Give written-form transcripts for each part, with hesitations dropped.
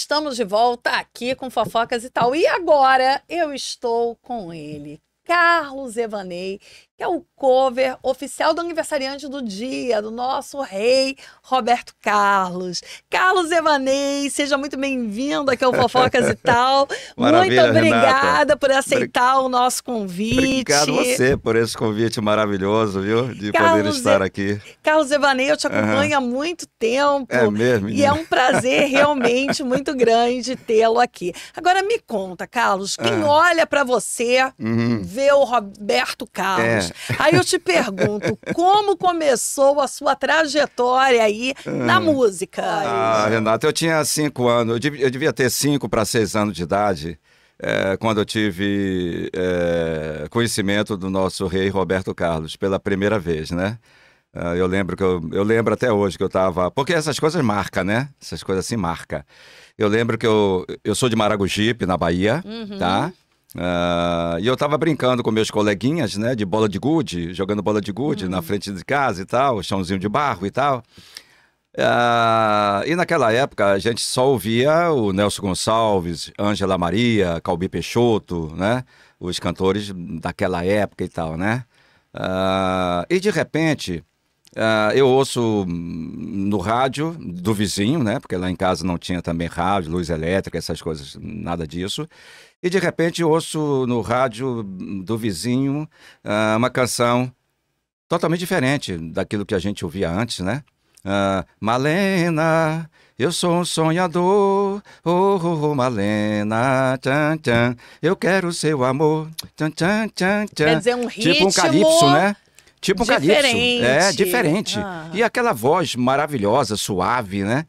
estamos de volta aqui com Fofocas e tal. E agora eu estou com ele, Carlos Evanei, que é o cover oficial do aniversariante do dia, do nosso rei Roberto Carlos. Carlos Evanei, seja muito bem-vindo aqui ao Fofocas e tal. Maravilha, muito obrigada, Renata, por aceitar o nosso convite. Obrigado você por esse convite maravilhoso, viu? De poder estar aqui. Carlos Evanei, eu te acompanho há muito tempo. É mesmo, e é um prazer realmente muito grande tê-lo aqui. Agora me conta, Carlos, quem olha para você vê o Roberto Carlos. Aí eu te pergunto, como começou a sua trajetória aí na música? Renata, eu tinha 5 anos, eu devia ter 5 para 6 anos de idade, quando eu tive conhecimento do nosso rei Roberto Carlos pela primeira vez, né? Eu lembro até hoje que eu estava... Porque essas coisas marcam, né? Essas coisas assim marcam. Eu lembro que eu sou de Maragogipe, na Bahia, tá? E eu tava brincando com meus coleguinhas, né, de bola de gude, jogando bola de gude na frente de casa e tal, chãozinho de barro e tal. E naquela época a gente só ouvia o Nelson Gonçalves, Ângela Maria, Calbi Peixoto, né, os cantores daquela época e tal, né. E de repente eu ouço no rádio do vizinho, né, porque lá em casa não tinha também rádio, luz elétrica, essas coisas, nada disso. E de repente eu ouço no rádio do vizinho uma canção totalmente diferente daquilo que a gente ouvia antes, né? Malena, eu sou um sonhador, Malena, tchan, tchan, eu quero seu amor, tchan, tchan, tchan, tchan. Quer dizer, um ritmo tipo um calypso, né? Tipo um diferente. calypso, diferente. E aquela voz maravilhosa, suave, né?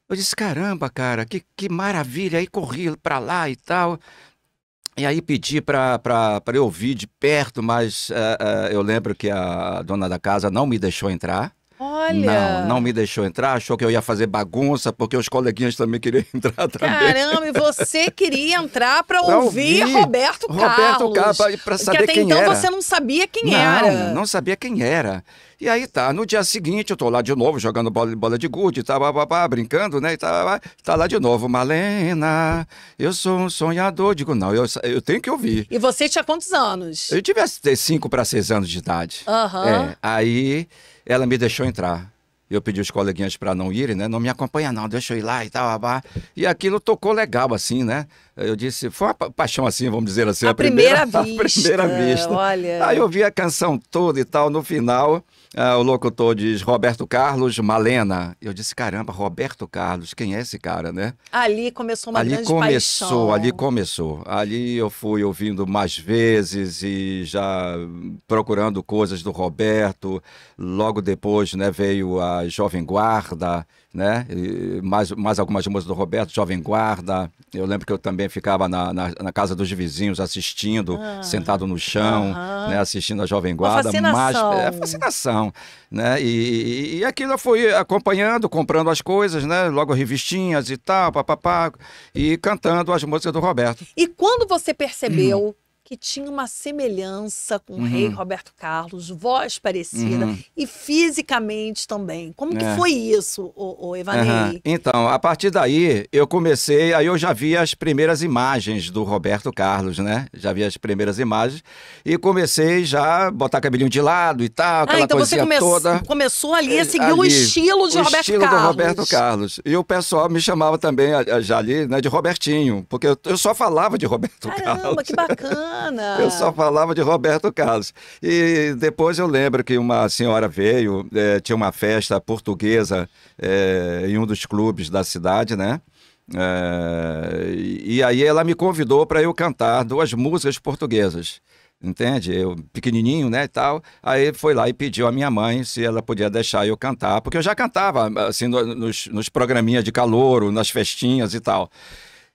Eu disse, caramba, cara, que maravilha. Aí corri pra lá e tal. E aí pedi pra eu ouvir de perto, mas eu lembro que a dona da casa não me deixou entrar. Olha! Não me deixou entrar, achou que eu ia fazer bagunça, porque os coleguinhas também queriam entrar também. Caramba, e você queria entrar para ouvir Roberto Carlos. Para saber até quem então era. Você não sabia quem era. Não sabia quem era. E aí tá, no dia seguinte eu tô lá de novo, jogando bola de gude, brincando, né, e tá lá de novo, Malena, eu sou um sonhador. Digo, não, eu tenho que ouvir. E você tinha quantos anos? Eu devia ter 5 para 6 anos de idade. Aí ela me deixou entrar. Eu pedi os coleguinhas para não irem, né? Não me acompanha não, deixa eu ir lá e tal. E aquilo tocou legal, assim, né? Eu disse, foi uma paixão assim, vamos dizer assim. A primeira vista. A primeira vista. Olha. Aí eu vi a canção toda e tal, no final, o locutor diz, Roberto Carlos, Malena. Eu disse, caramba, Roberto Carlos, quem é esse cara, né? Ali começou uma grande paixão. Ali começou. Ali eu fui ouvindo mais vezes e já procurando coisas do Roberto. Logo depois, né, veio a Jovem Guarda, né? E mais algumas músicas do Roberto, Jovem Guarda. Eu lembro que eu também ficava na casa dos vizinhos assistindo, sentado no chão, né? Assistindo a Jovem Guarda. Fascinação. Fascinação, né? E aquilo eu fui acompanhando, comprando as coisas, né? Logo revistinhas e tal, papapá, e cantando as músicas do Roberto. E quando você percebeu que tinha uma semelhança com o rei Roberto Carlos, voz parecida e fisicamente também. Como que foi isso, o Evanei? Então, a partir daí, eu comecei, aí eu já vi as primeiras imagens do Roberto Carlos, né? Já vi as primeiras imagens e comecei já a botar cabelinho de lado e tal, aquela então coisinha toda. Começou ali a seguir o estilo de Roberto Carlos. O estilo do Roberto Carlos. E o pessoal me chamava também, já ali, né, de Robertinho, porque eu só falava de Roberto Carlos. Caramba, que bacana! Eu só falava de Roberto Carlos. E depois eu lembro que uma senhora veio, tinha uma festa portuguesa em um dos clubes da cidade, né? E aí ela me convidou para eu cantar 2 músicas portuguesas. Entende? Eu pequenininho, né, e tal. Aí foi lá e pediu à minha mãe se ela podia deixar eu cantar, porque eu já cantava, assim, nos programinhas de calouro, nas festinhas e tal.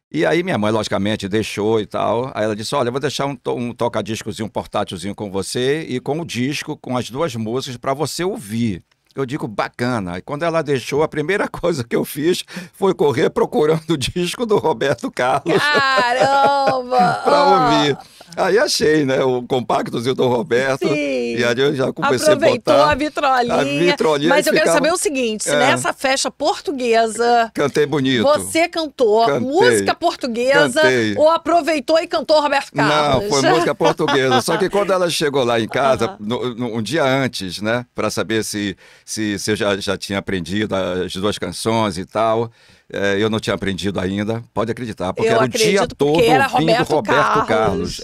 E aí minha mãe, logicamente, deixou e tal. Aí ela disse, olha, eu vou deixar um toca-discozinho, um portátilzinho com você e com o disco, com as 2 músicas para você ouvir. Eu digo, bacana. E quando ela deixou, a primeira coisa que eu fiz foi correr procurando o disco do Roberto Carlos. Caramba! Para ouvir. Aí achei, né, o compactozinho do Roberto. Sim. E aí eu já comecei Aproveitou a botar a vitrolinha. Mas eu quero saber o seguinte, se nessa festa portuguesa... Cantei bonito. Você cantou Cantei. música portuguesa ou aproveitou e cantou Roberto Carlos? Não, foi música portuguesa. Só que quando ela chegou lá em casa, um dia antes, né, para saber se eu já tinha aprendido as duas canções e tal, eu não tinha aprendido ainda, pode acreditar, porque era o dia todo ouvindo Roberto Carlos.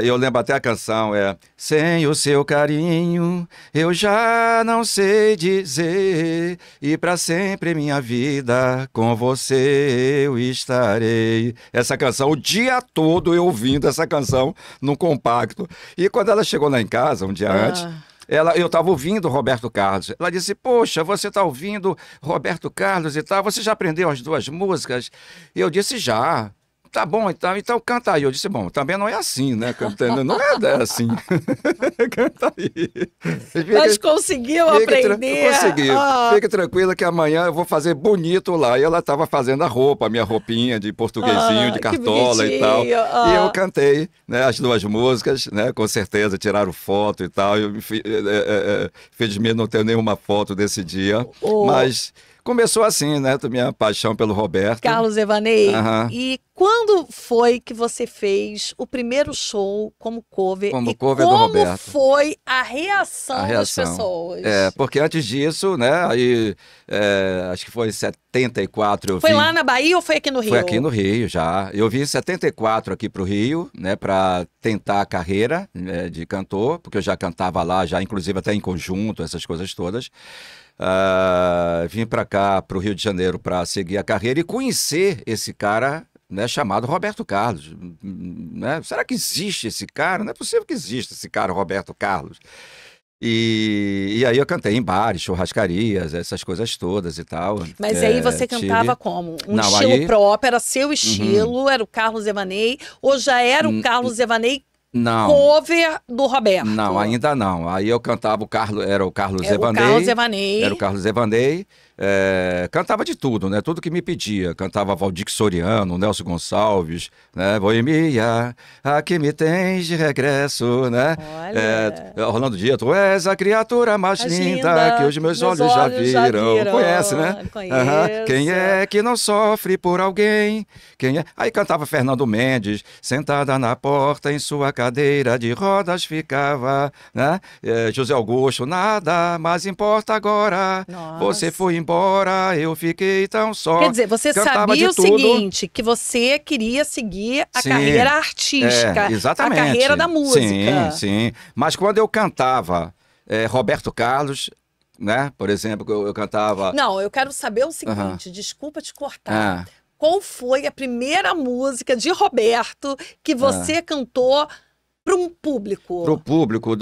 Eu lembro até a canção, sem o seu carinho, eu já não sei dizer, e para sempre minha vida, com você eu estarei. Essa canção, o dia todo eu ouvindo essa canção no compacto. E quando ela chegou lá em casa, um dia antes, eu estava ouvindo Roberto Carlos. Ela disse, poxa, você está ouvindo Roberto Carlos e tal, você já aprendeu as duas músicas? E eu disse, já. Tá bom, então canta aí. Eu disse, bom, também não é assim, né? Cantando, não é assim. Canta aí. Mas conseguiu aprender? Consegui. Fique tranquila que amanhã eu vou fazer bonito lá. E ela estava fazendo a minha roupinha de portuguesinho, de cartola e tal. E eu cantei, né, as duas músicas, né? Com certeza, tiraram foto e tal. Felizmente não tenho nenhuma foto desse dia. Mas... começou assim, né? Minha paixão pelo Roberto. Carlos Evanei. E quando foi que você fez o primeiro show como cover? Como e cover do Roberto. Como foi a reação das pessoas? Porque antes disso, né? Aí, acho que foi em 74 eu Foi lá na Bahia ou foi aqui no Rio? Foi aqui no Rio já. Eu vim em 74 aqui pro Rio, né? Para tentar a carreira, né, de cantor, porque eu já cantava lá, já inclusive até em conjunto, essas coisas todas. Vim para cá, para o Rio de Janeiro, para seguir a carreira e conhecer esse cara, né, chamado Roberto Carlos. Né? Será que existe esse cara? Não é possível que exista esse cara, Roberto Carlos. E aí eu cantei em bares, churrascarias, essas coisas todas e tal. Mas aí você cantava como? Estilo próprio, era seu estilo, era o Carlos Evanei, ou já era o Carlos Evanei cover do Roberto? Não, ainda não. Aí eu cantava era o Carlos Evanei. Era o Carlos Evanei. Cantava de tudo, né? Tudo que me pedia. Cantava Valdir Soriano, Nelson Gonçalves, né? Boemia, aqui me tens de regresso, né? Rolando Dia, tu és a criatura mais linda que os meus olhos já viram. Conhece, né? Conheço. Quem é que não sofre por alguém? Quem é? Aí cantava Fernando Mendes, sentada na porta em sua cadeira de rodas ficava, né? José Augusto, nada mais importa agora. Nossa. Você foi embora, eu fiquei tão só. Quer dizer, você sabia o seguinte, que você queria seguir a carreira artística, exatamente. A carreira da música. Sim. Mas quando eu cantava Roberto Carlos, né? Por exemplo, eu cantava... Não, eu quero saber o seguinte, desculpa te cortar. Qual foi a primeira música de Roberto que você cantou para um público? Para o público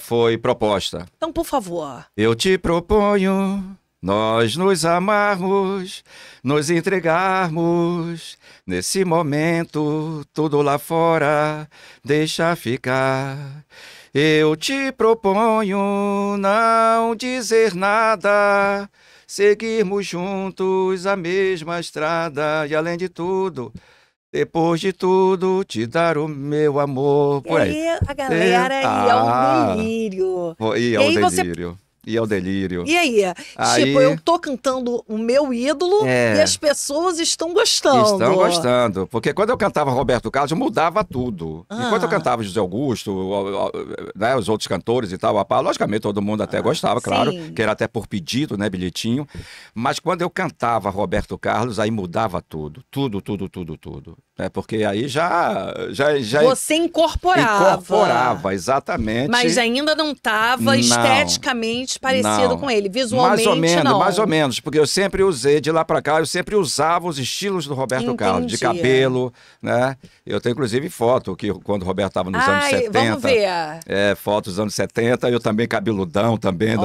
foi Proposta. Então, por favor. Eu te proponho nós nos amarmos, nos entregarmos, nesse momento, tudo lá fora, deixa ficar. Eu te proponho não dizer nada, seguirmos juntos a mesma estrada e, além de tudo, depois de tudo, te dar o meu amor. Por aí. A galera ia ao delírio. Ia ao delírio. E ao delírio. E aí? Tipo, eu tô cantando o meu ídolo e as pessoas estão gostando. Estão gostando. Porque quando eu cantava Roberto Carlos, mudava tudo. Enquanto eu cantava José Augusto, né, os outros cantores e tal, logicamente todo mundo até gostava, claro, que era até por pedido, né, bilhetinho. Mas quando eu cantava Roberto Carlos, aí mudava tudo. Tudo. Porque aí já você incorporava. Incorporava, exatamente. Mas ainda não estava esteticamente parecido com ele, visualmente mais ou menos, porque eu sempre usei, de lá pra cá, eu sempre usava os estilos do Roberto Carlos, de cabelo, né? Eu tenho inclusive foto, que quando o Roberto estava nos anos 70. Vamos ver. Fotos dos anos 70, eu também cabeludão, também,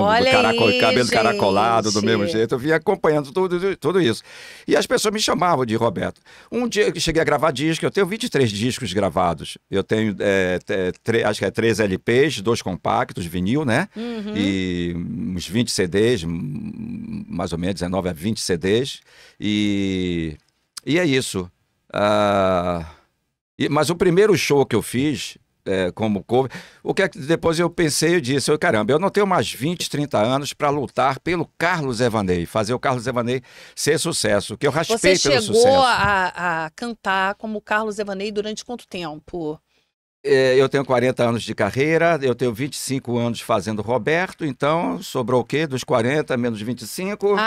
cabelo caracolado, do mesmo jeito. Eu vinha acompanhando tudo isso. E as pessoas me chamavam de Roberto. Um dia que cheguei a gravar disco, eu tenho 23 discos gravados. Eu tenho, acho que 3 LPs, 2 compactos, vinil, né? E uns 20 CDs, mais ou menos 19 a 20 CDs. E é isso. Mas o primeiro show que eu fiz, como cover, o que é que depois eu pensei e disse, caramba, eu não tenho mais 20, 30 anos para lutar pelo Carlos Evanei, fazer o Carlos Evanei ser sucesso, que eu raspei pelo sucesso. Você chegou a cantar como Carlos Evanei durante quanto tempo? Eu tenho 40 anos de carreira, eu tenho 25 anos fazendo Roberto, então sobrou o quê? Dos 40 menos 25?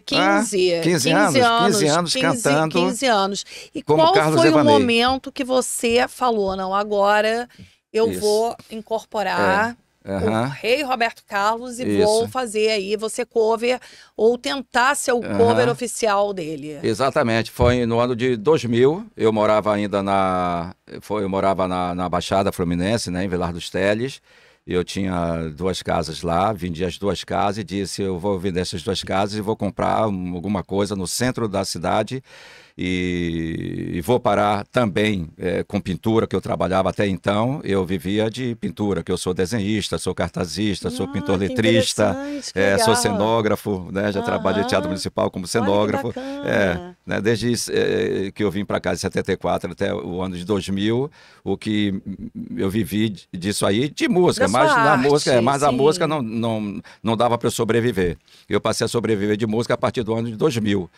15. 15 anos cantando. 15 anos. E como qual Carlos foi Evanei. o momento que você falou, não, agora eu vou incorporar o Rei Roberto Carlos e vou fazer aí você cover, ou tentar ser o cover oficial dele? Exatamente, foi no ano de 2000, eu morava ainda na Baixada Fluminense, né, em Vilar dos Teles. Eu tinha 2 casas lá, vendi as 2 casas e disse, eu vou vender essas 2 casas e vou comprar alguma coisa no centro da cidade e vou parar também com pintura, que eu trabalhava até então. Eu vivia de pintura, que eu sou desenhista, sou cartazista, sou pintor letrista, sou cenógrafo, né? Já trabalhei no Teatro Municipal como cenógrafo. Né? Desde que eu vim para cá em 74 até o ano de 2000, o que eu vivi disso aí, de música, mas a música não dava para eu sobreviver. Eu passei a sobreviver de música a partir do ano de 2000,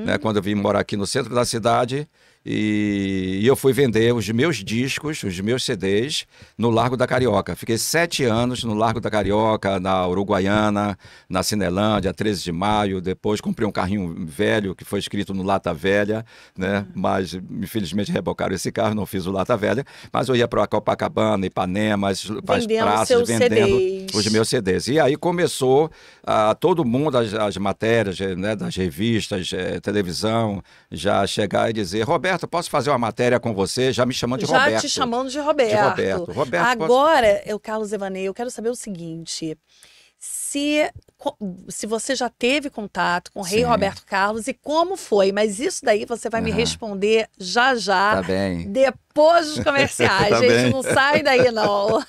né? Quando eu vim morar aqui no centro da cidade e eu fui vender os meus discos, os meus CDs no Largo da Carioca. Fiquei 7 anos no Largo da Carioca, na Uruguaiana, na Cinelândia, 13 de maio. Depois comprei um carrinho velho que foi escrito no Lata Velha, né? Mas infelizmente rebocaram esse carro, não fiz o Lata Velha. Mas eu ia para Copacabana, Ipanema, as praças, vendendo os meus CDs. E aí começou todo mundo, as matérias, né, das revistas, televisão, já chegar e dizer, Roberto, posso fazer uma matéria com você? Já me chamando de Roberto. Já te chamando de Roberto. Agora, Carlos Evanei, eu quero saber o seguinte, se você já teve contato com o Rei Roberto Carlos e como foi, mas isso daí você vai me responder já, tá bem. depois dos comerciais. Tá gente, bem. não sai daí não.